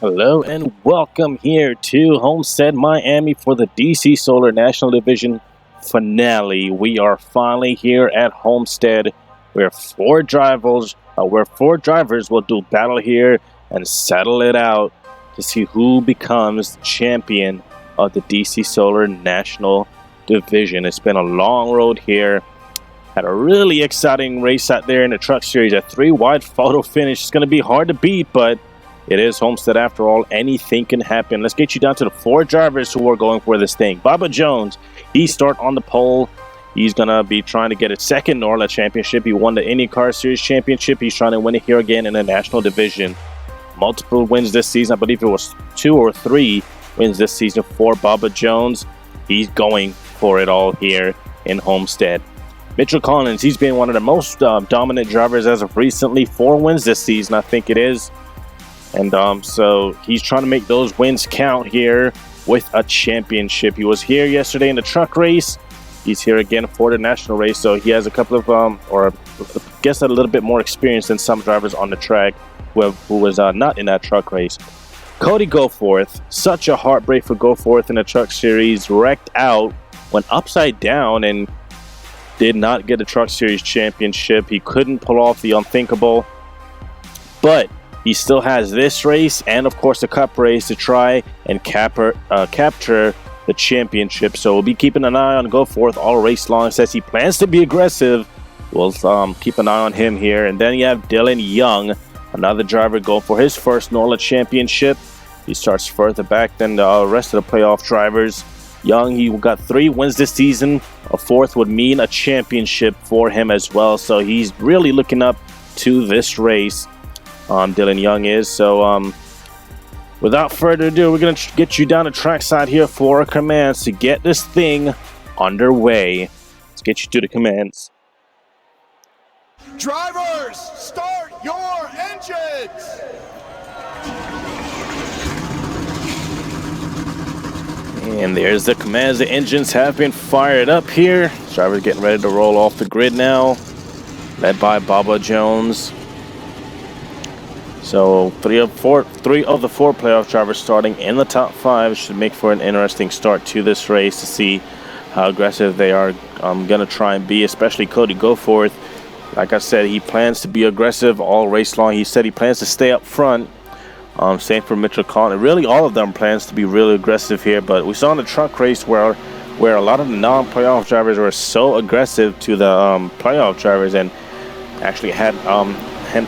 Hello and welcome here to Homestead, Miami for the DC Solar National Division finale. We are finally here at Homestead where four drivers will do battle here and settle it out to see who becomes champion of the DC Solar National Division. It's been a long road here. Had a really exciting race out there in the truck series. A 3-wide photo finish. It's going to be hard to beat, but it is Homestead after all. Anything can happen. Let's get you down to the four drivers who are going for this thing. Bubba Jones, he start on the pole. He's going to be trying to get a second NORLA championship. He won the IndyCar Series championship. He's trying to win it here again in the National Division. Multiple wins this season. I believe it was 2 or 3 wins this season for Bubba Jones. He's going for it all here in Homestead. Mitchell Collins, he's been one of the most dominant drivers as of recently. 4 wins this season, I think it is. And so he's trying to make those wins count here with a championship. He was here yesterday in the truck race. He's here again for the national race. So he has a couple of, or I guess a little bit more experience than some drivers on the track who was not in that truck race. Cody Goforth, such a heartbreak for Goforth in the truck series. Wrecked out, went upside down, and did not get a truck series championship. He couldn't pull off the unthinkable. But he still has this race and, of course, the Cup race to try and capture the championship. So we'll be keeping an eye on Goforth all race long. Says he plans to be aggressive. We'll keep an eye on him here. And then you have Dylan Young, another driver, going for his first NORLA championship. He starts further back than the rest of the playoff drivers. Young, he got 3 wins this season. A 4th would mean a championship for him as well. So he's really looking up to this race. Dylan Young is. So without further ado, we're going to get you down the trackside here for our commands to get this thing underway. Let's get you to the commands. Drivers, start your engines! And there's the commands. The engines have been fired up here. Drivers getting ready to roll off the grid now, led by Bubba Jones. So 3 of the 4 playoff drivers starting in the top 5 should make for an interesting start to this race to see how aggressive they are going to try and be, especially Cody Goforth. Like I said, he plans to be aggressive all race long. He said he plans to stay up front. Same for Mitchell Collins. Really, all of them plans to be really aggressive here. But we saw in the truck race where a lot of the non-playoff drivers were so aggressive to the playoff drivers and actually had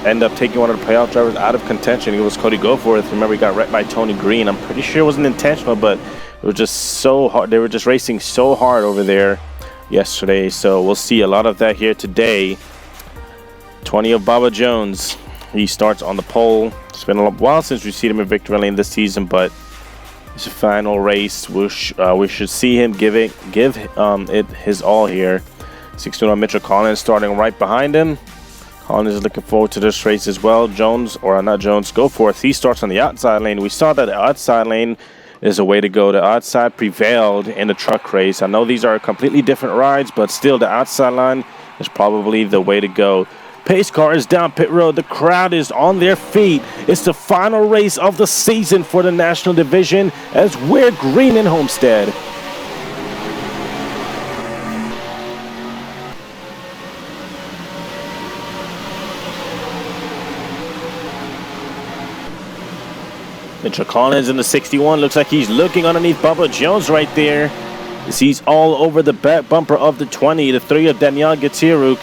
end up taking one of the playoff drivers out of contention. It was Cody Goforth. Remember, he got wrecked by Tony Green. I'm pretty sure it wasn't intentional, but it was just so hard. They were just racing so hard over there yesterday. So we'll see a lot of that here today. 20 of Bubba Jones. He starts on the pole. It's been a while since we've seen him in victory lane this season, but it's a final race. We should see him give it his all here. 61 Mitchell Collins starting right behind him. Collins is looking forward to this race as well. Goforth, he starts on the outside lane. We saw that the outside lane is a way to go. The outside prevailed in the truck race. I know these are completely different rides, but still the outside line is probably the way to go. Pace car is down pit road. The crowd is on their feet. It's the final race of the season for the National Division as we're green in Homestead. Mitchell Collins in the 61. Looks like he's looking underneath Bubba Jones right there. He's all over the back bumper of the 20. The 3 of Daniel Gatiruk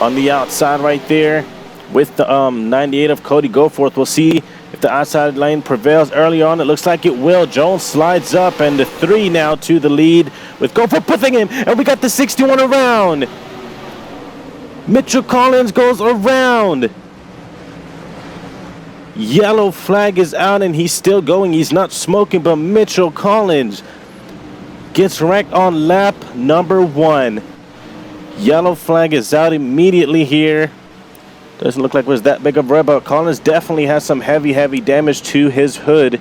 on the outside right there with the 98 of Cody Goforth. We'll see if the outside lane prevails early on. It looks like it will. Jones slides up, and the 3 now to the lead with Goforth pushing him, and we got the 61 around. Mitchell Collins goes around. Yellow flag is out, and he's still going. He's not smoking, but Mitchell Collins gets wrecked on lap number 1. Yellow flag is out immediately here. Doesn't look like it was that big of a wreck, but Collins definitely has some heavy damage to his hood.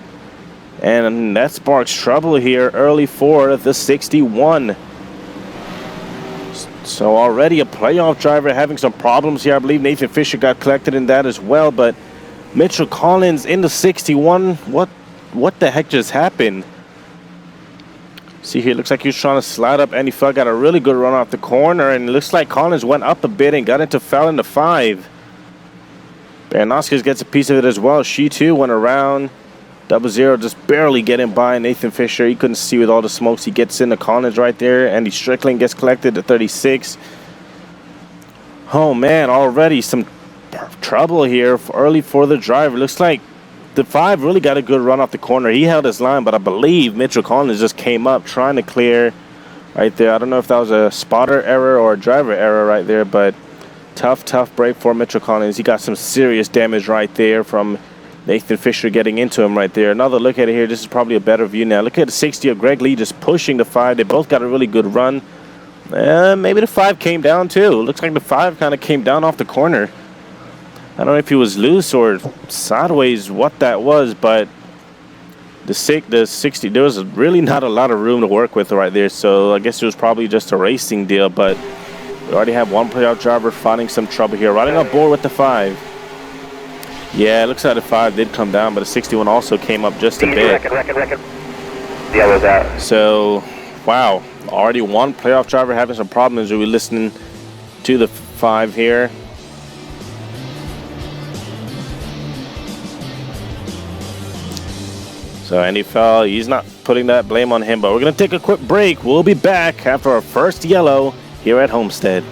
And that sparks trouble here early for the 61. So already a playoff driver having some problems here. I believe Nathan Fisher got collected in that as well, but Mitchell Collins in the 61. What the heck just happened? See here, looks like he was trying to slide up. Andy Fell got a really good run off the corner, and it looks like Collins went up a bit and got into Fell in the 5. Baranoskis gets a piece of it as well. She too went around. 00 just barely getting by Nathan Fisher. He couldn't see with all the smokes. He gets into Collins right there. Andy Strickland gets collected to 36. Oh man, already some trouble here early for the driver. Looks like the 5 really got a good run off the corner. He held his line, but I believe Mitchell Collins just came up trying to clear right there. I don't know if that was a spotter error or a driver error right there, but tough break for Mitchell Collins. He got some serious damage right there from Nathan Fisher getting into him right there. Another look at it here. This is probably a better view now. Look at the 60 of Greg Lee just pushing the 5. They both got a really good run. Maybe the 5 came down too. Looks like the 5 kind of came down off the corner. I don't know if he was loose or sideways, what that was, but the 60, there was really not a lot of room to work with right there. So I guess it was probably just a racing deal, but we already have one playoff driver finding some trouble here. Riding up board with the 5. Yeah, it looks like the 5 did come down, but the 61 also came up just a bit. Record. Yeah, was that? So, wow, already one playoff driver having some problems. Are we listening to the 5 here? So Andy Fell, he's not putting that blame on him, but we're going to take a quick break. We'll be back after our first yellow here at Homestead.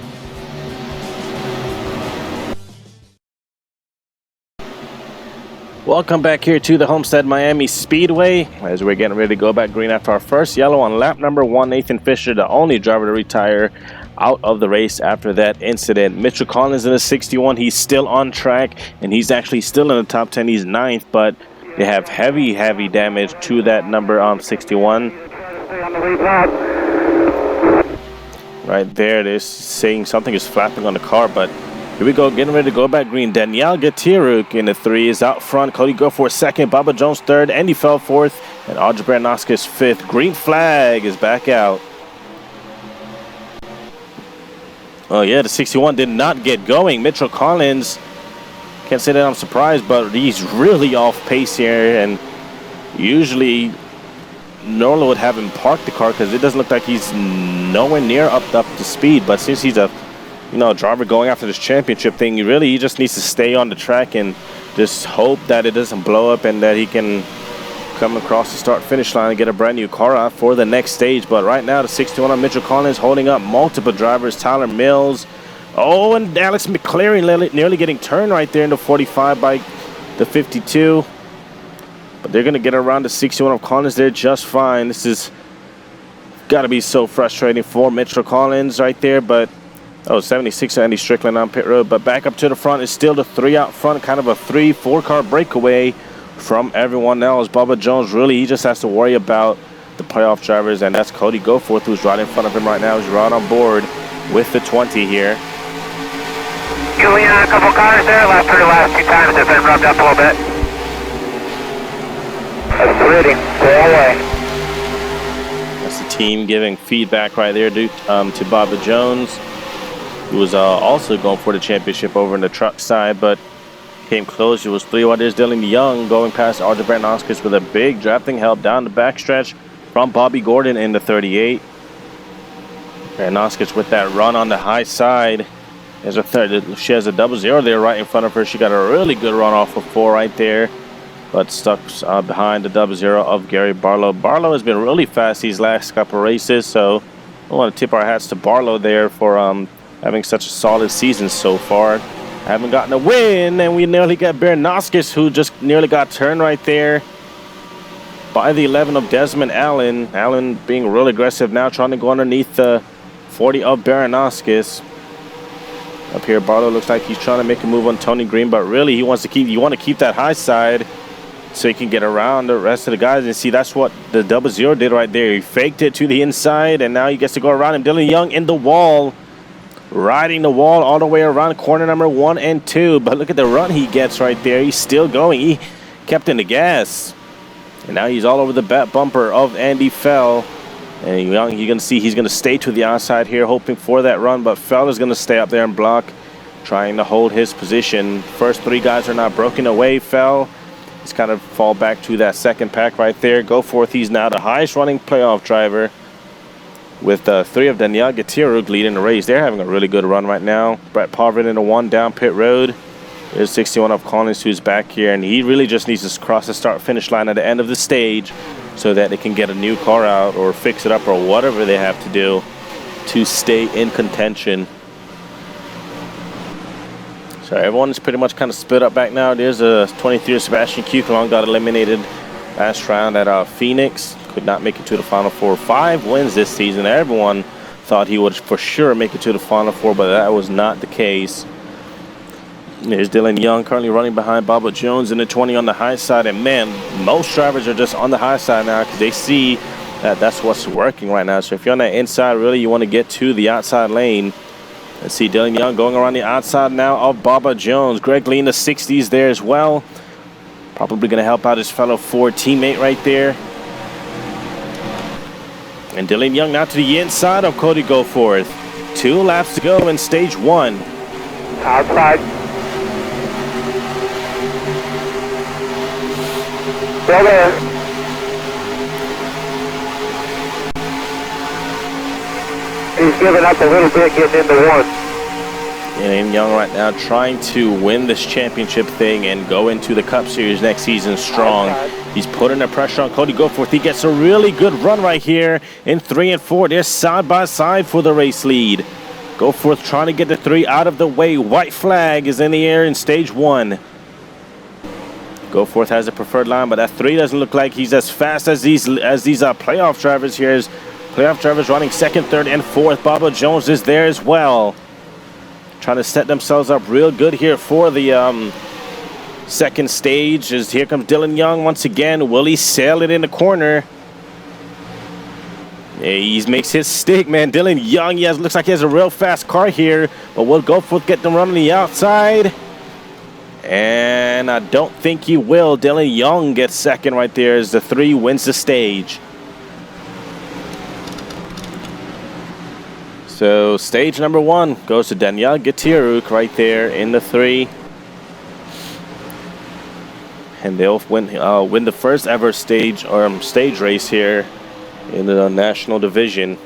Welcome back here to the Homestead Miami Speedway as we're getting ready to go back green after our first yellow on lap number 1. Nathan Fisher, the only driver to retire out of the race after that incident. Mitchell Collins in the 61, he's still on track, and he's actually still in the top 10. He's 9th, but they have heavy damage to that number on 61. Right there, they're saying something is flapping on the car, but here we go, getting ready to go back green. Danielle Gatiruk in the 3 is out front. Cody Goforth 2nd, Bubba Jones 3rd, Andy Fell 4th, and Audrey Baranoskis 5th. Green flag is back out. Oh yeah, the 61 did not get going. Mitchell Collins, can't say that I'm surprised, but he's really off pace here, and usually NORLA would have him park the car because it doesn't look like he's nowhere near up to speed. But since he's a driver going after this championship thing, he just needs to stay on the track and just hope that it doesn't blow up and that he can come across the start-finish line and get a brand new car out for the next stage. But right now, the 61 on Mitchell Collins holding up multiple drivers. Tyler Mills. Oh, and Alex McClary nearly getting turned right there in the 45 by the 52. But they're going to get around the 61 of Collins there just fine. This is got to be so frustrating for Mitchell Collins right there. But, 76 Andy Strickland on pit road. But back up to the front is still the 3 out front. Kind of a 3-4 car breakaway from everyone else. Bubba Jones, he just has to worry about the playoff drivers. And that's Cody Goforth, who's right in front of him right now. He's right on board with the 20 here. Julian, a couple cars there. Last 2 times have been rubbed up a little bit. That's reading. Stay away. That's the team giving feedback right there to Bubba Jones, who was also going for the championship over in the truck side, but came close. It was 3 wide. There's Dylan Young going past Audrey Baranoskis with a big drafting help down the backstretch from Bobby Gordon in the 38. Baranoskis with that run on the high side. There's a third. She has a 00 there right in front of her. She got a really good run off of 4 right there, but stuck behind the 00 of Gary Barlow. Barlow has been really fast these last couple races, so I want to tip our hats to Barlow there for having such a solid season so far. Haven't gotten a win, and we nearly got Baranoskis, who just nearly got turned right there by the 11 of Desmond Allen. Allen being real aggressive now, trying to go underneath the 40 of Baranoskis. Up here, Barlow looks like he's trying to make a move on Tony Green, but really you want to keep that high side so he can get around the rest of the guys. And see, that's what the 00 did right there. He faked it to the inside, and now he gets to go around him. Dylan Young in the wall, riding the wall all the way around corner number 1 and 2. But look at the run he gets right there. He's still going. He kept in the gas, and now he's all over the back bumper of Andy Fell. And Young, you're going to see he's going to stay to the outside here, hoping for that run. But Fell is going to stay up there and block trying to hold his position. First three guys are not broken away, fell. He's kind of fall back to that second pack right there. Go forth, he's now the highest running playoff driver with three of Daniel Gatiruk leading the race. They're having a really good run right now. Brett Parvin in the one down pit road. There's 61 of Collins who's back here, and he really just needs to cross the start-finish line at the end of the stage so that they can get a new car out or fix it up or whatever they have to do to stay in contention. So everyone's pretty much kind of split up back now. There's a 23 Sebastian Kuckelon got eliminated last round at Phoenix. Could not make it to the Final Four. 5 wins this season. Everyone thought he would for sure make it to the Final Four, but that was not the case. There's Dylan Young currently running behind Bubba Jones in the 20 on the high side. And man, most drivers are just on the high side now because they see that that's what's working right now. So if you're on that inside, really you want to get to the outside lane. Let's see Dylan Young going around the outside now of Bubba Jones. Greg Lee in the 60s there as well. Probably going to help out his fellow Ford teammate right there. And Dylan Young now to the inside of Cody Goforth. 2 laps to go in stage 1. Outside. Still there. He's giving up a little bit getting into 1. And Young right now trying to win this championship thing and go into the Cup Series next season strong. He's putting the pressure on Cody Goforth. He gets a really good run right here in 3 and 4. They're side by side for the race lead. Goforth trying to get the 3 out of the way. White flag is in the air in stage 1. Goforth has a preferred line, but that 3 doesn't look like he's as fast as these playoff drivers here. Playoff drivers running 2nd, 3rd, and 4th. Bubba Jones is there as well. Trying to set themselves up real good here for the second stage. As here comes Dylan Young once again. Will he sail it in the corner? Yeah, he makes his stick, man. Dylan Young, looks like he has a real fast car here, but will Goforth get them running the outside? And I don't think he will. Dylan Young gets second right there as the 3 wins the stage. So stage number 1 goes to Daniel Gatiruk right there in the 3. And they'll win the first ever stage race here in the national division.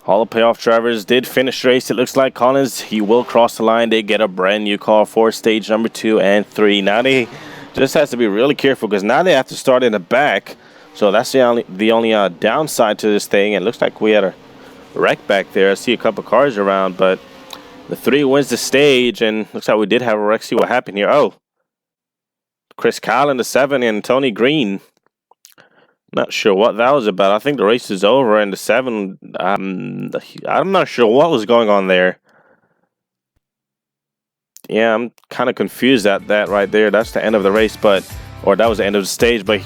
All the playoff drivers did finish the race. It looks like Collins, he will cross the line. They get a brand new car for stage number 2 and 3. Now they just has to be really careful because now they have to start in the back. So that's the only downside to this thing. It looks like we had a wreck back there. I see a couple cars around, but the 3 wins the stage, and looks like we did have a wreck. See what happened here. Oh, Chris Kyle in the 7 and Tony Green. Not sure what that was about. I think the race is over and the 7, I'm not sure what was going on there. Yeah, I'm kind of confused at that right there. That's the end of the race, or that was the end of the stage, but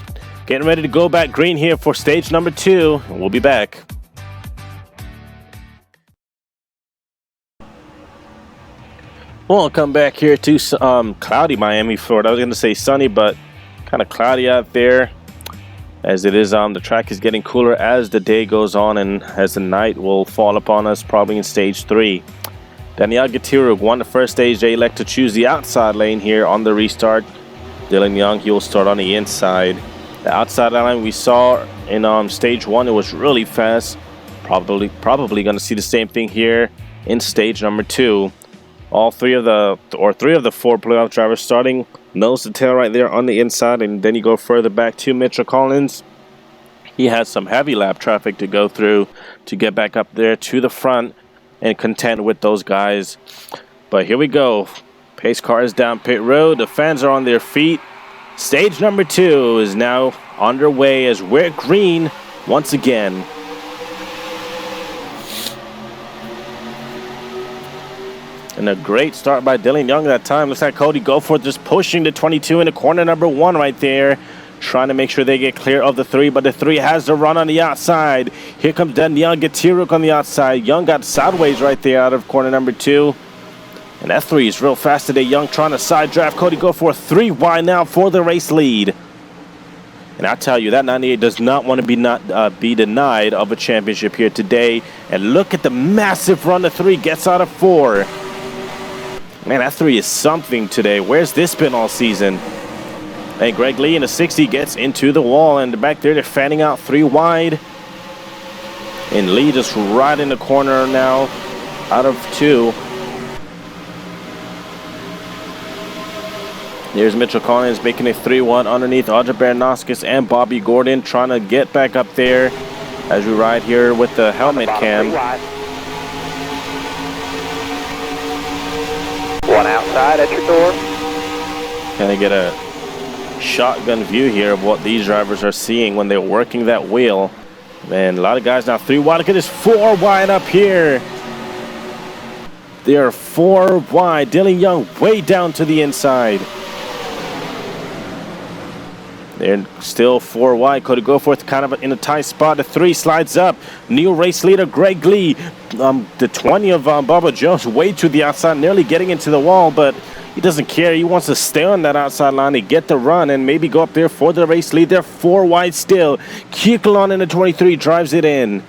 getting ready to go back green here for stage number 2. We'll be back. Well, I'll come back here to cloudy Miami, Florida. I was going to say sunny, but kind of cloudy out there. As it is, the track is getting cooler as the day goes on and as the night will fall upon us probably in stage 3. Daniel Gatiruk won the first stage. They elect to choose the outside lane here on the restart. Dylan Young, he will start on the inside. The outside line we saw in stage 1, it was really fast. Probably going to see the same thing here in stage number 2. All 3 of the 4 playoff drivers starting nose to tail right there on the inside, and then you go further back to Mitchell Collins. He has some heavy lap traffic to go through to get back up there to the front and contend with those guys. But here we go. Pace car is down pit road. The fans are on their feet. Stage number 2 is now underway as we're green once again. And a great start by Dylan Young that time. Looks like Cody Goforth just pushing the 22 in the corner number 1 right there. Trying to make sure they get clear of the 3, but the 3 has to run on the outside. Here comes Daniel Gatiruk on the outside. Young got sideways right there out of corner number 2. And that 3 is real fast today. Young trying to side draft Cody Goforth 3 wide now for the race lead. And I tell you, that 98 does not want to be denied of a championship here today. And look at the massive run the 3 gets out of 4. Man, that 3 is something today. Where's this been all season? And Greg Lee in the 60 gets into the wall, and back there they're fanning out 3 wide. And Lee just right in the corner now, out of 2. There's Mitchell Collins making a 3-1 underneath Audra Bernoskis and Bobby Gordon, trying to get back up there as we ride here with the helmet cam. 1 outside at your door. Kind of get a shotgun view here of what these drivers are seeing when they're working that wheel. Man, a lot of guys now 3 wide. Look at this 4 wide up here. They are 4 wide. Dylan Young way down to the inside. They're still 4 wide. Cody Goforth kind of in a tight spot. The 3 slides up. New race leader Greg Lee. The 20 of Bubba Jones way to the outside, nearly getting into the wall, but he doesn't care. He wants to stay on that outside line to get the run and maybe go up there for the race lead. They're 4 wide still. Kukulon in the 23 drives it in.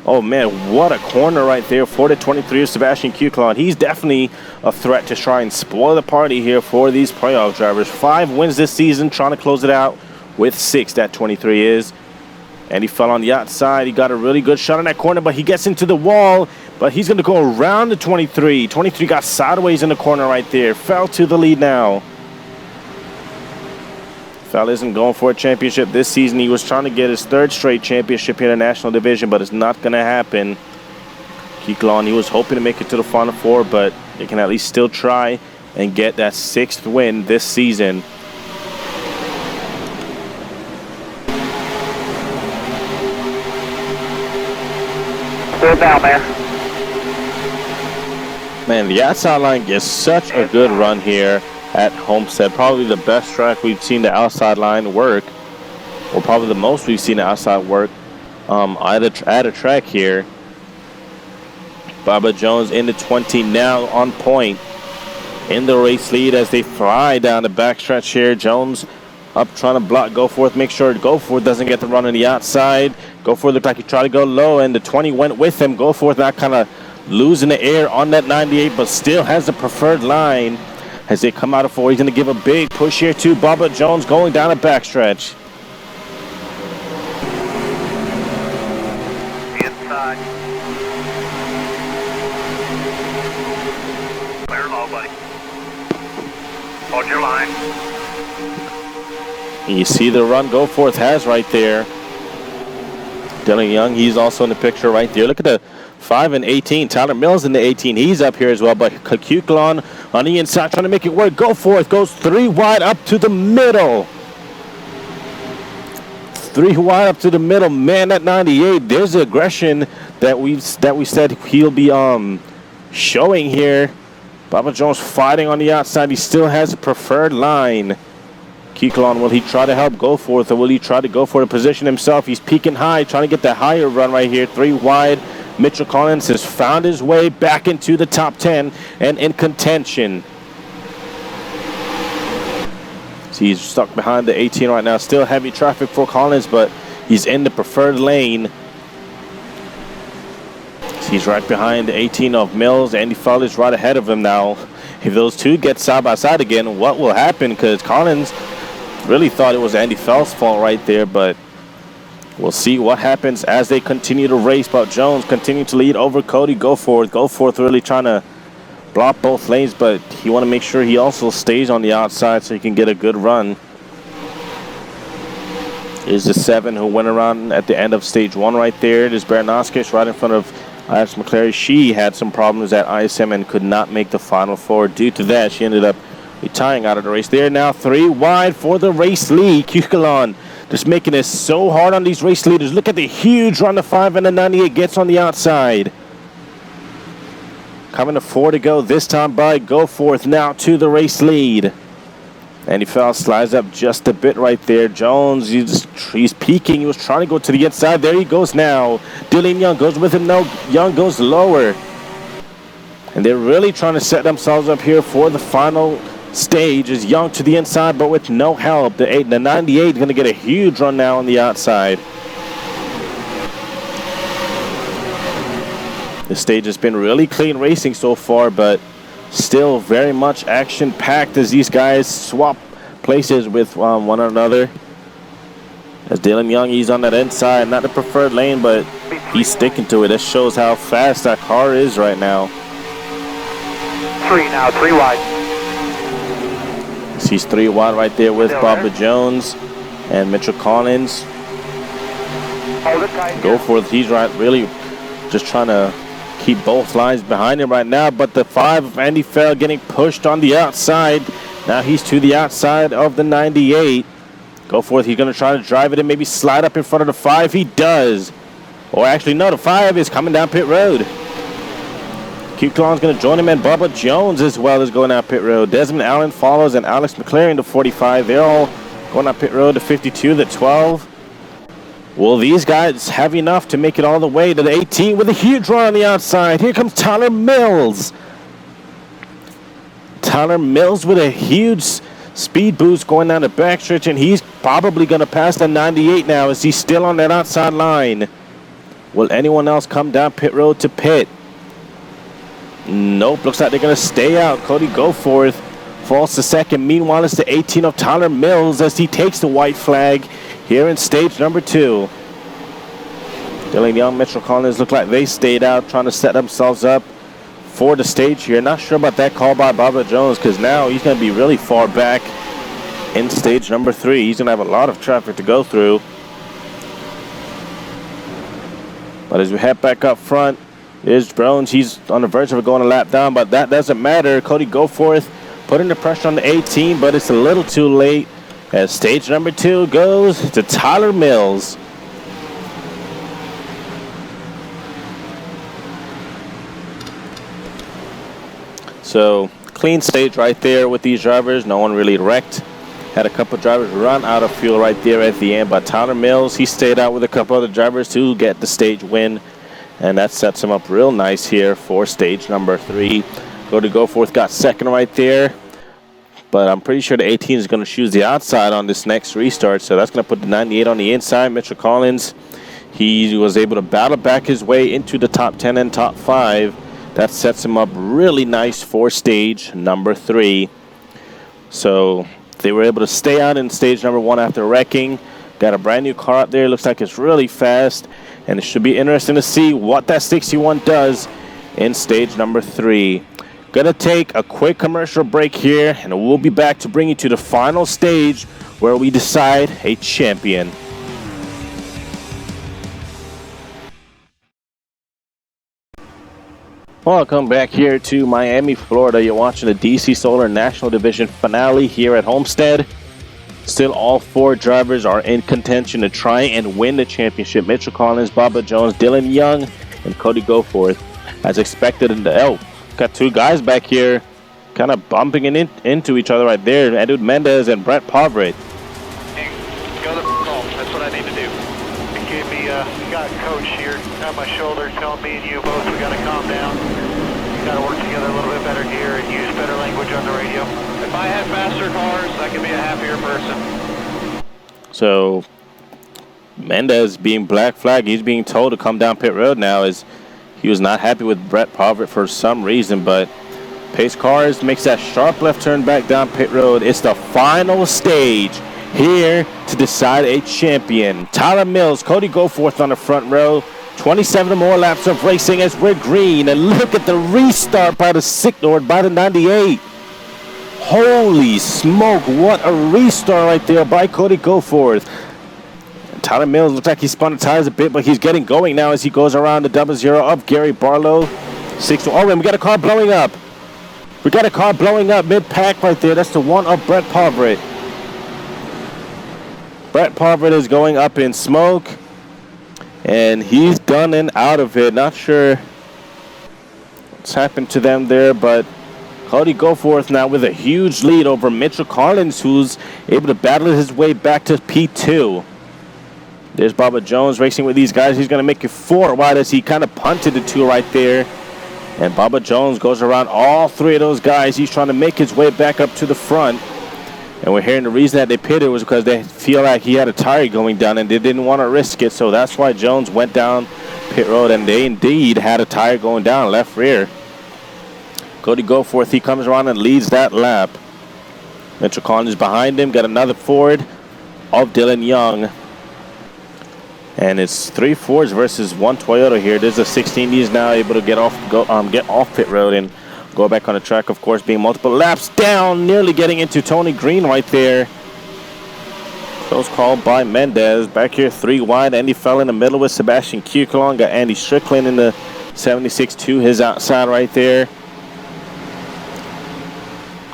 Oh man, what a corner right there for the 23 of Sebastian Kukulon. He's definitely a threat to try and spoil the party here for these playoff drivers. 5 wins this season, trying to close it out with 6, that 23 is. And he fell on the outside. He got a really good shot on that corner, but he gets into the wall. But he's going to go around the 23. 23 got sideways in the corner right there. Fell to the lead now. Fell isn't going for a championship this season. He was trying to get his 3rd straight championship here in the National Division, but it's not going to happen. Kukulon, he was hoping to make it to the Final 4, but they can at least still try and get that 6th win this season. Still down there. Man, the outside line gets such a good run here at Homestead. Probably the best track we've seen the outside line work, or probably the most we've seen the outside work at a track here. Bubba Jones in the 20 now on point in the race lead as they fly down the backstretch here. Jones up trying to block Goforth, make sure Goforth doesn't get the run on the outside. Goforth looked like he tried to go low, and the 20 went with him. Goforth now kind of losing the air on that 98, but still has the preferred line as they come out of 4. He's going to give a big push here to Bubba Jones going down a backstretch. Inside. Clear low, buddy. Hold your line. You see the run Goforth has right there. Dylan Young, he's also in the picture right there. Look at the 5 and 18. Tyler Mills in the 18. He's up here as well, but Kukulon on the inside trying to make it work. Goforth goes 3 wide up to the middle. 3 wide up to the middle. Man, that 98, there's the aggression that we said he'll be showing here. Bubba Jones fighting on the outside. He still has a preferred line. Kukulon, will he try to help Goforth, or will he try to go for the position himself? He's peaking high, trying to get the higher run right here. 3 wide. Mitchell Collins has found his way back into the top 10 and in contention. So he's stuck behind the 18 right now. Still heavy traffic for Collins, but he's in the preferred lane. So he's right behind the 18 of Mills. Andy Fell is right ahead of him now. If those two get side by side again, what will happen? Because Collins really thought it was Andy Fell's fault right there, but we'll see what happens as they continue to race. But Jones continue to lead over Cody Goforth. Goforth really trying to block both lanes, but he want to make sure he also stays on the outside so he can get a good run. Here's the 7 who went around at the end of stage 1 right there. There's Bernoskis right in front of Iris McClary. She had some problems at ISM and could not make the Final 4. Due to that, she ended up retiring out of the race. They're now 3 wide for the race lead. Kukulon just making it so hard on these race leaders. Look at the huge run. The 5 and the 98 gets on the outside. Coming to 4 to go this time by Goforth now to the race lead. And he slides up just a bit right there. Jones, he's peeking. He was trying to go to the inside. There he goes now. Dylan Young goes with him. No, Young goes lower. And they're really trying to set themselves up here for the final stage. Is Young to the inside, but with no help. The 98 is going to get a huge run now on the outside. The stage has been really clean racing so far, but Still very much action-packed as these guys swap places with one another. As Dylan Young, he's on that inside, not the preferred lane, but he's sticking to it. That shows how fast that car is right now. 3 now, 3 wide. He's 3 wide right there with Bubba Jones and Mitchell Collins. Go for it. He's really just trying to keep both lines behind him right now, but the 5 of Andy Farrell getting pushed on the outside. Now he's to the outside of the 98. Go for it. He's going to try to drive it and maybe slide up in front of the 5. He does. Or actually, no, the 5 is coming down pit road. Q Clon's going to join him, and Bubba Jones as well is going down pit road. Desmond Allen follows, and Alex McLaren to 45. They're all going down pit road to 52, the 12. Will these guys have enough to make it all the way to the 18 with a huge run on the outside? Here comes Tyler Mills. Tyler Mills with a huge speed boost going down the backstretch, and he's probably going to pass the 98 now as he's still on that outside line. Will anyone else come down pit road to pit? Nope, looks like they're going to stay out. Cody Goforth falls to second. Meanwhile, it's the 18 of Tyler Mills as he takes the white flag here in stage number 2. Dylan Young, Mitchell Collins look like they stayed out trying to set themselves up for the stage here. Not sure about that call by Bubba Jones, because now he's going to be really far back in stage number 3. He's going to have a lot of traffic to go through. But as we head back up front, there's Jones. He's on the verge of going a lap down, but that doesn't matter. Cody Goforth putting the pressure on the 18, but it's a little too late as stage number 2 goes to Tyler Mills. So clean stage right there with these drivers. No one really wrecked. Had a couple drivers run out of fuel right there at the end, but Tyler Mills, he stayed out with a couple other drivers to get the stage win, and that sets him up real nice here for stage number 3. Cody Goforth got second right there, but I'm pretty sure the 18 is going to choose the outside on this next restart, so that's going to put the 98 on the inside. Mitchell Collins, he was able to battle back his way into the top 10 and top 5. That sets him up really nice for stage number 3. So they were able to stay out in stage number 1 after wrecking. Got a brand new car out there. Looks like it's really fast, and it should be interesting to see what that 61 does in stage number 3. Gonna take a quick commercial break here, and we'll be back to bring you to the final stage where we decide a champion. Welcome back here to Miami, Florida. You're watching the DC Solar National Division finale here at Homestead. Still, all 4 drivers are in contention to try and win the championship. Mitchell Collins, Bubba Jones, Dylan Young, and Cody Goforth. As expected, got 2 guys back here kind of bumping into each other right there. Edward Mendez and Brett Poverett. Hey, go to the call. That's what I need to do. It gave me, we got a coach here on my shoulder telling me and you both we got to calm down. We got to work together a little bit better here and use better language on the radio. If I had faster cars, I could be a happier person. So Mendez being black flag, he's being told to come down pit road now as he was not happy with Brett Poverett for some reason, but Pace Cars makes that sharp left turn back down pit road. It's the final stage here to decide a champion. Tyler Mills, Cody Goforth on the front row. 27 or more laps of racing as we're green. And look at the restart by the 98. Holy smoke, what a restart right there by Cody Goforth. Tyler Mills looks like he spun the tires a bit, but he's getting going now as he goes around the 00 of Gary Barlow. Oh, and we got a car blowing up. We got a car blowing up mid-pack right there. That's the 1 of Brett Poverett. Brett Poverett is going up in smoke, and he's done and out of it. Not sure what's happened to them there, but Cody Goforth now with a huge lead over Mitchell Collins, who's able to battle his way back to P2. There's Bubba Jones racing with these guys. He's going to make it 4 wide as he kind of punted the 2 right there. And Bubba Jones goes around all 3 of those guys. He's trying to make his way back up to the front. And we're hearing the reason that they pitted was because they feel like he had a tire going down and they didn't want to risk it. So that's why Jones went down pit road, and they indeed had a tire going down left rear. Cody Goforth, he comes around and leads that lap. Mitchell Collins behind him, got another Ford of Dylan Young. And it's 3 Fords versus 1 Toyota here. There's a 16. He's now able to get off pit road and go back on the track, of course, being multiple laps down, nearly getting into Tony Green right there. Close call by Mendez. Back here, 3 wide. Andy fell in the middle with Sebastian Kuckelon. Got Andy Strickland in the 76 to his outside right there.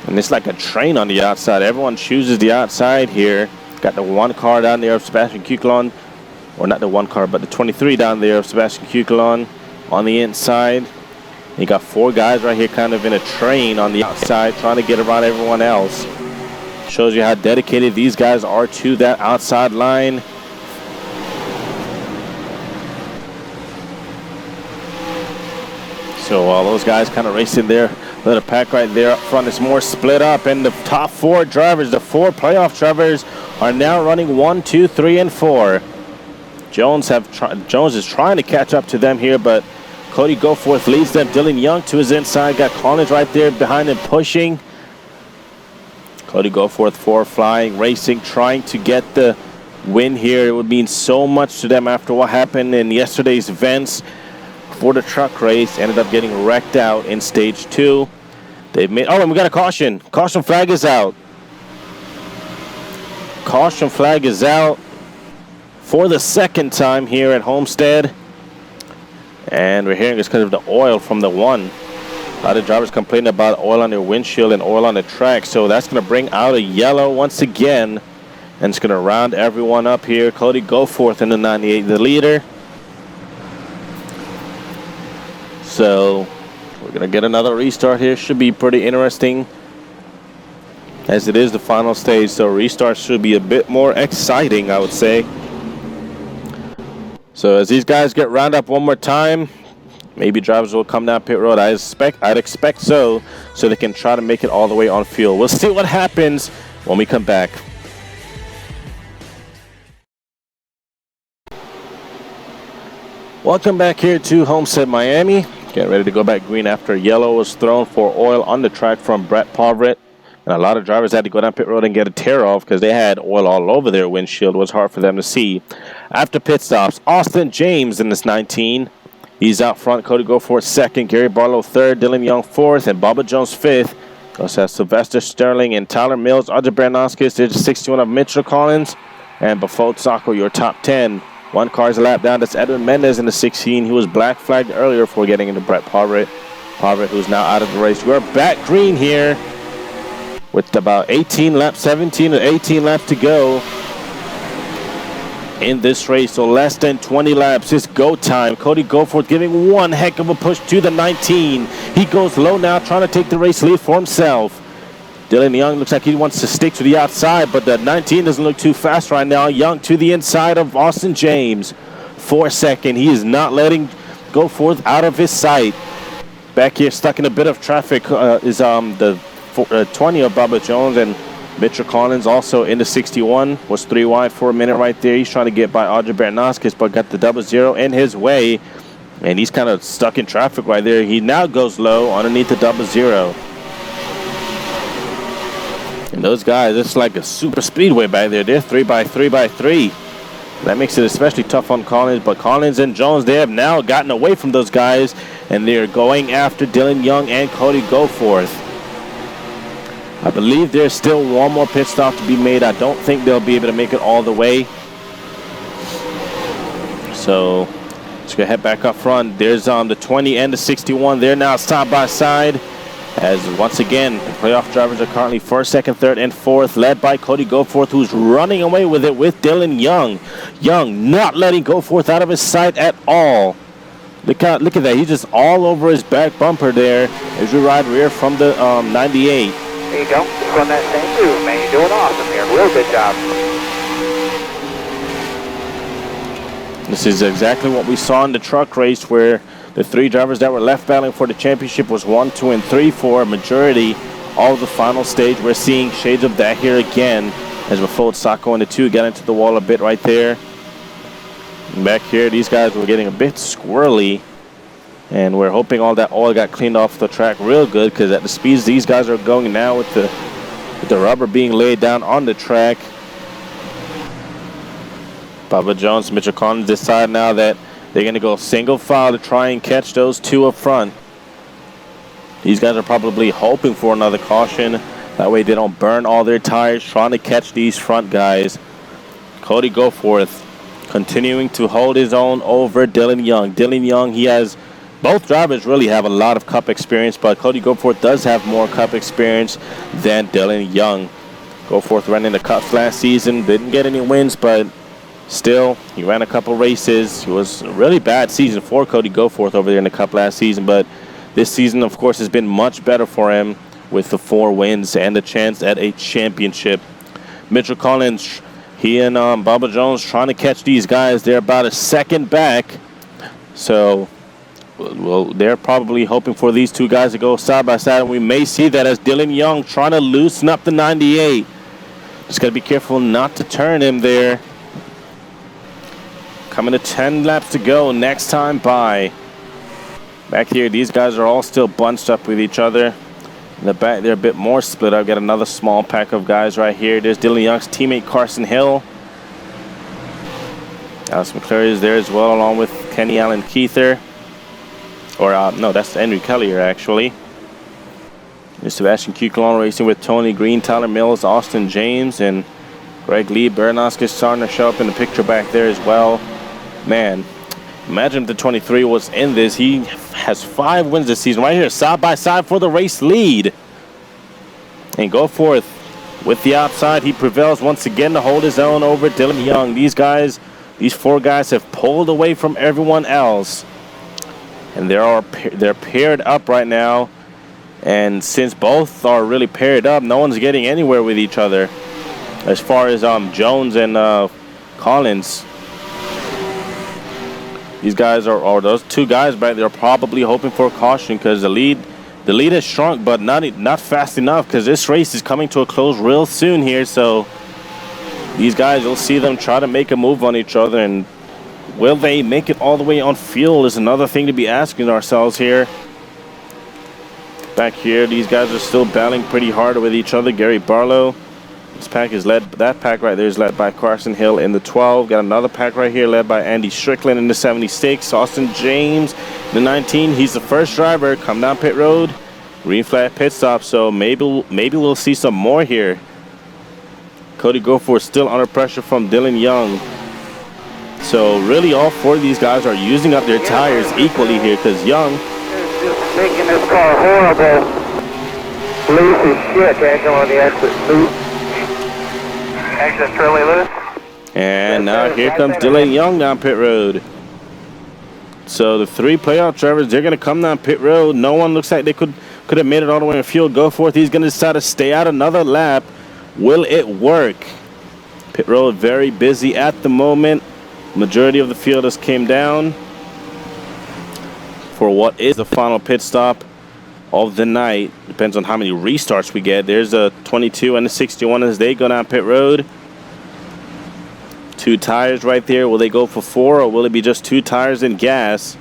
And it's like a train on the outside. Everyone chooses the outside here. Got the 1 car down there of Sebastian Kuckelon. Or not the 1 car, but the 23 down there of Sebastian Kuckelon on the inside. You got 4 guys right here kind of in a train on the outside trying to get around everyone else. Shows you how dedicated these guys are to that outside line. So all those guys kind of racing there. Little pack right there up front is more split up, and the top 4 drivers, the 4 playoff drivers, are now running 1, 2, 3, and 4. Jones is trying to catch up to them here, but Cody Goforth leads them. Dylan Young to his inside, got Collins right there behind him pushing. Cody Goforth 4 flying, racing, trying to get the win here. It would mean so much to them after what happened in yesterday's events for the truck race. Ended up getting wrecked out in stage 2. They've made, oh, and we got a caution. Caution flag is out. Caution flag is out for the 2nd time here at Homestead. And we're hearing it's because of the oil from the 1. A lot of drivers complaining about oil on their windshield and oil on the track. So that's going to bring out a yellow once again. And it's going to round everyone up here. Cody Goforth in the 98, the leader. So we're going to get another restart here. Should be pretty interesting, as it is the final stage. So restart should be a bit more exciting, I would say. So as these guys get round up one more time, maybe drivers will come down pit road. I'd expect so they can try to make it all the way on fuel. We'll see what happens when we come back. Welcome back here to Homestead, Miami. Getting ready to go back green after yellow was thrown for oil on the track from Brett Pavret. And a lot of drivers had to go down pit road and get a tear off because they had oil all over their windshield. It was hard for them to see. After pit stops, Austin James in this 19. He's out front. Cody Goforth 2nd, Gary Barlow 3rd, Dylan Young 4th, and Bubba Jones 5th. Also has Sylvester Sterling and Tyler Mills. Audrey Brandowskis, there's the 61 of Mitchell Collins. And Bafot Sacco, your top 10. 1 car's a lap down. That's Edwin Mendez in the 16. He was black flagged earlier for getting into Brett Pavret. Pavret, who's now out of the race. We're back green here with about 18 laps, 17 or 18 laps to go in this race. So less than 20 laps. It's go time. Cody Goforth giving one heck of a push to the 19. He goes low now, trying to take the race lead for himself. Dylan Young looks like he wants to stick to the outside, but the 19 doesn't look too fast right now. Young to the inside of Austin James for 2nd. He is not letting Goforth out of his sight. Back here, stuck in a bit of traffic, is the 20 of Bubba Jones, and Mitchell Collins also in the 61. Was 3 wide for a minute right there. He's trying to get by Audrey Bernaskis, but got the 00 in his way, and he's kind of stuck in traffic right there. He now goes low underneath the 00. And those guys, it's like a super speedway back there. They're 3x3x3. That makes it especially tough on Collins, but Collins and Jones, they have now gotten away from those guys, and they're going after Dylan Young and Cody Goforth. I believe there's still one more pit stop to be made. I don't think they'll be able to make it all the way. So let's go head back up front. There's the 20 and the 61. They're now side by side. As once again, the playoff drivers are currently 1st, 2nd, 3rd, and 4th, led by Cody Goforth, who's running away with it with Dylan Young. Young not letting Goforth out of his sight at all. Look at that. He's just all over his back bumper there as we ride rear from the 98. There you go. Just run that same move, man. You're doing awesome here. Real good job. This is exactly what we saw in the truck race, where the 3 drivers that were left battling for the championship was 1, 2, and 3 for a majority of the final stage. We're seeing shades of that here again as Bafot Sacco and the 2 got into the wall a bit right there. And back here, these guys were getting a bit squirrely And we're hoping all that oil got cleaned off the track real good, because at the speeds these guys are going now with the rubber being laid down on the track, Bubba Jones, Mitchell Collins decide now that they're going to go single file to try and catch those two up front. These guys are probably hoping for another caution. That way they don't burn all their tires trying to catch these front guys. Cody Goforth continuing to hold his own over Dylan Young. Dylan Young, he has, both drivers really have a lot of Cup experience, but Cody Goforth does have more Cup experience than Dylan Young. Goforth ran in the Cups last season, didn't get any wins, but still, he ran a couple races. It was a really bad season for Cody Goforth over there in the Cup last season, but this season, of course, has been much better for him with the 4 wins and the chance at a championship. Mitchell Collins, he and Bubba Jones trying to catch these guys. They're about a second back, so well, they're probably hoping for these two guys to go side by side, and we may see that as Dylan Young trying to loosen up the 98. Just got to be careful not to turn him there. Coming to 10 laps to go, next time by. Back here, these guys are all still bunched up with each other. In the back, they're a bit more split up. Got another small pack of guys right here. There's Dylan Young's teammate, Carson Hill. Alex McClary is there as well, along with Kenny Allen Keither. Or, no, that's Andrew Kelly actually. There's Sebastian Kuklon racing with Tony Green, Tyler Mills, Austin James, and Greg Lee. Bernaskis starting to show up in the picture back there as well. Man, imagine if the 23 was in this. He has 5 wins this season right here, side by side for the race lead. And Goforth with the outside. He prevails once again to hold his own over Dylan Young. These guys, these 4 guys have pulled away from everyone else. And they're paired up right now. And since both are really paired up, no one's getting anywhere with each other. As far as Jones and Collins. These guys are those 2 guys back there are probably hoping for a caution, because the lead has shrunk, but not fast enough, because this race is coming to a close real soon here. So these guys, you'll see them try to make a move on each other, and will they make it all the way on fuel is another thing to be asking ourselves here. Back here, these guys are still battling pretty hard with each other. Gary Barlow. This pack is led, that pack right there is led by Carson Hill in the 12. Got another pack right here led by Andy Strickland in the 76. Austin James in the 19. He's the first driver. Come down pit road. Green flag pit stop. So maybe we'll see some more here. Cody Goforth still under pressure from Dylan Young. So really all 4 of these guys are using up their tires equally here, because Young is just making this car horrible. Loose as shit. Can't go on the exit loop. Exit fairly loose. And now here comes Dylan Young down pit road. So the 3 playoff drivers, they're going to come down pit road. No one looks like they could have made it all the way in field. Goforth, he's going to decide to stay out another lap. Will it work? Pit road very busy at the moment. Majority of the field has came down for what is the final pit stop of the night. Depends on how many restarts we get. There's a 22 and a 61 as they go down pit road. 2 tires right there. Will they go for 4, or will it be just 2 tires and gas?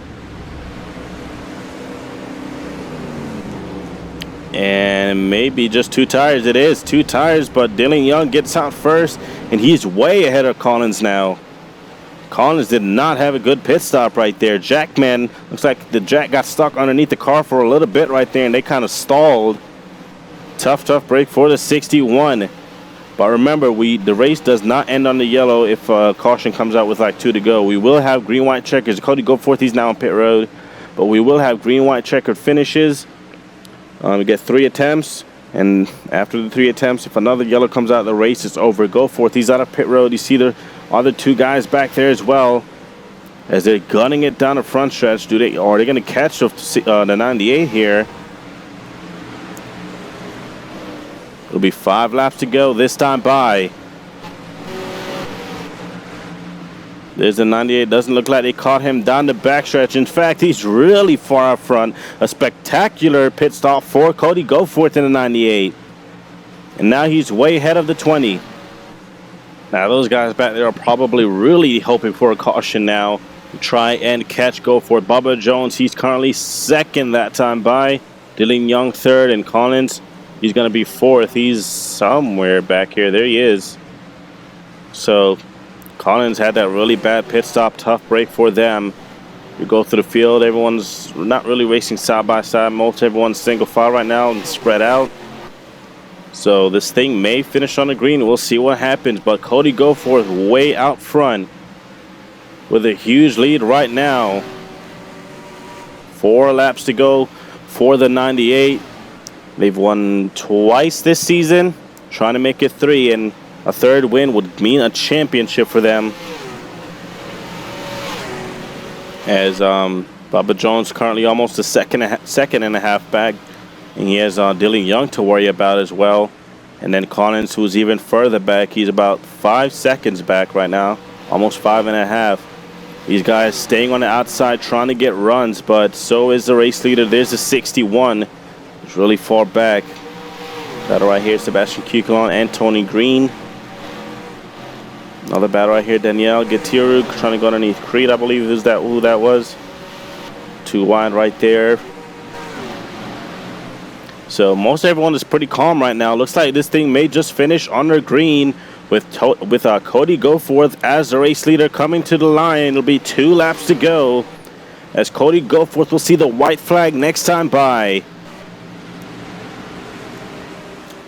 And maybe just 2 tires. It is 2 tires, but Dylan Young gets out first, and he's way ahead of Collins now. Collins did not have a good pit stop right there. Jackman, looks like the Jack got stuck underneath the car for a little bit right there, and they kind of stalled. Tough break for the 61. But remember, the race does not end on the yellow if caution comes out with like 2 to go. We will have green-white checkers. Cody Goforth, he's now on pit road. But we will have green-white checkered finishes. We get 3 attempts. And after the 3 attempts, if another yellow comes out, the race is over. Goforth, he's out of pit road. You see the other 2 guys back there as well, as they're gunning it down the front stretch. Are they going to catch the 98 here? It'll be 5 laps to go this time by. There's the 98. Doesn't look like they caught him down the backstretch. In fact, he's really far up front. A spectacular pit stop for Cody Goforth in the 98. And now he's way ahead of the 20. Now those guys back there are probably really hoping for a caution now. try and catch Goforth. Bubba Jones, he's currently second that time by. Dylan Young third, and Collins, he's going to be fourth. He's somewhere back here. There he is. So Collins had that really bad pit stop, tough break for them. You go through the field, everyone's not really racing side by side. Most everyone's single file right now and spread out. So this thing may finish on the green. We'll see what happens. But Cody Goforth way out front with a huge lead right now. 4 laps to go for the 98. They've won twice this season, trying to make it 3, and a third win would mean a championship for them. As Bubba Jones currently almost a second and a half back, and he has Dylan Young to worry about as well. And then Collins, who's even further back, he's about 5 seconds back right now, almost 5.5. These guys staying on the outside trying to get runs, but so is the race leader. There's a 61. It's really far back. Battle right here, Sebastian Kukulon and Tony Green. Another battle right here, Danielle Gatiru trying to go underneath Creed, I believe who that was. 2 wide right there. So most everyone is pretty calm right now. Looks like this thing may just finish under green with Cody Goforth as the race leader coming to the line. It'll be 2 laps to go as Cody Goforth will see the white flag next time by.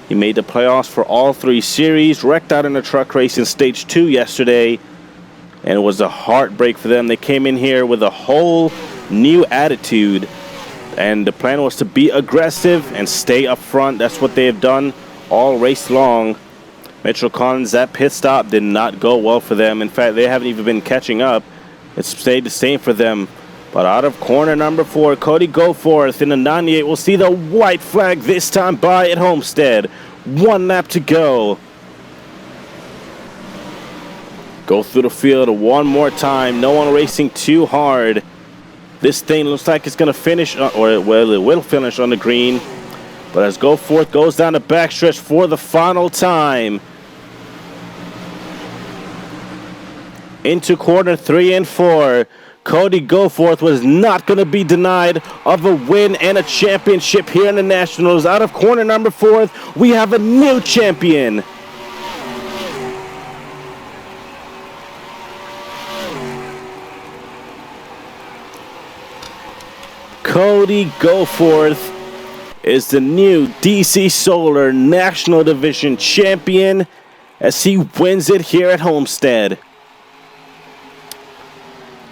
He made the playoffs for all 3 series, wrecked out in a truck race in stage 2 yesterday, and it was a heartbreak for them. They came in here with a whole new attitude, and the plan was to be aggressive and stay up front. That's what they have done all race long. Mitchell Collins, that pit stop did not go well for them. In fact, they haven't even been catching up. It's stayed the same for them. But out of corner number 4, Cody Goforth in the 98 will see the white flag this time by at Homestead. 1 lap to go. Go through the field one more time. No one racing too hard. This thing looks like it's going to finish, or it will finish on the green. But as Goforth goes down the backstretch for the final time. Into corner 3 and 4. Cody Goforth was not going to be denied of a win and a championship here in the Nationals. Out of corner number 4, we have a new champion. Cody Goforth is the new DC Solar National Division champion as he wins it here at Homestead.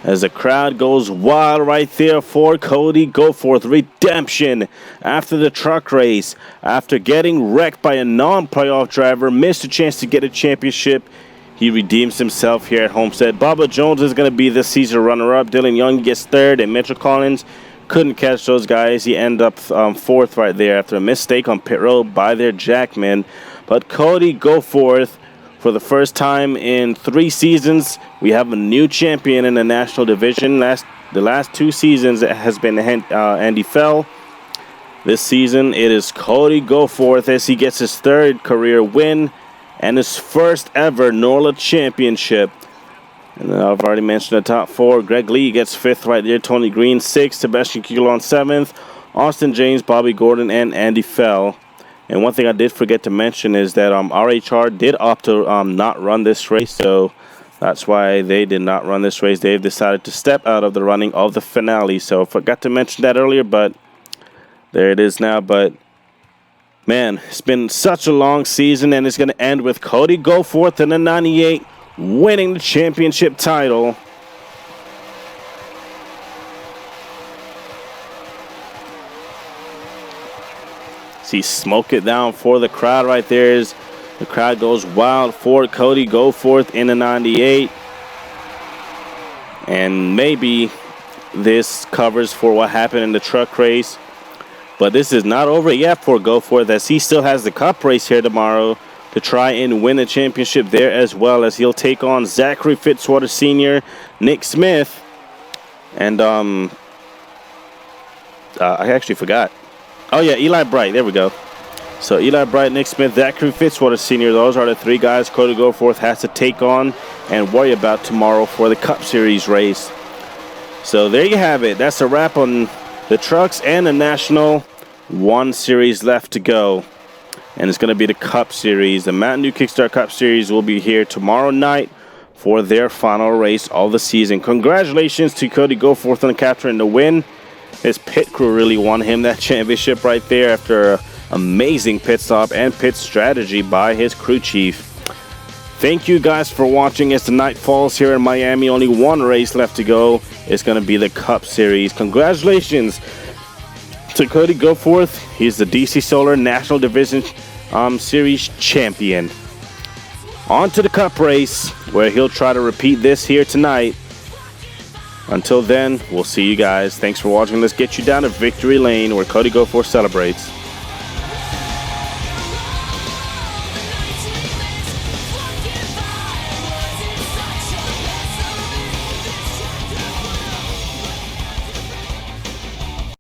As the crowd goes wild right there for Cody Goforth. Redemption after the truck race. After getting wrecked by a non-playoff driver, missed a chance to get a championship. He redeems himself here at Homestead. Bubba Jones is going to be the season runner-up. Dylan Young gets 3rd, and Mitchell Collins couldn't catch those guys. He ended up 4th right there after a mistake on pit road by their jackman. But Cody Goforth, for the first time in 3 seasons, we have a new champion in the national division. The last 2 seasons it has been Andy Fell. This season it is Cody Goforth as he gets his 3rd career win and his first ever NORLA championship. And I've already mentioned the top 4. Greg Lee gets 5th right there. Tony Green 6th. Sebastian Kukulon 7th. Austin James, Bobby Gordon, and Andy Fell. And one thing I did forget to mention is that RHR did opt to not run this race, so that's why they did not run this race. They've decided to step out of the running of the finale. So I forgot to mention that earlier, but there it is now. But man, it's been such a long season, and it's going to end with Cody Goforth in the 98 winning the championship title. See, smoke it down for the crowd right there. As the crowd goes wild for Cody Goforth in the 98. And maybe this covers for what happened in the truck race. But this is not over yet for Goforth, as he still has the cup race here tomorrow to try and win the championship there, as well as he'll take on Zachary Fitzwater Sr., Nick Smith, and I actually forgot. Oh yeah, Eli Bright. There we go. So Eli Bright, Nick Smith, Zachary Fitzwater Sr. Those are the 3 guys Cody Goforth has to take on and worry about tomorrow for the Cup Series race. So there you have it. That's a wrap on the trucks and the National. One series left to go. And it's going to be the Cup Series. The Mountain Dew Kickstart Cup Series will be here tomorrow night for their final race of the season. Congratulations to Cody Goforth on capturing the win. His pit crew really won him that championship right there after an amazing pit stop and pit strategy by his crew chief. Thank you guys for watching as the night falls here in Miami. Only one race left to go. It's going to be the Cup Series. Congratulations to Cody Goforth. He's the DC Solar National Division Series champion. On to the Cup race, where he'll try to repeat this here tonight. Until then, we'll see you guys. Thanks for watching. Let's get you down to Victory Lane, where Cody Goforth celebrates.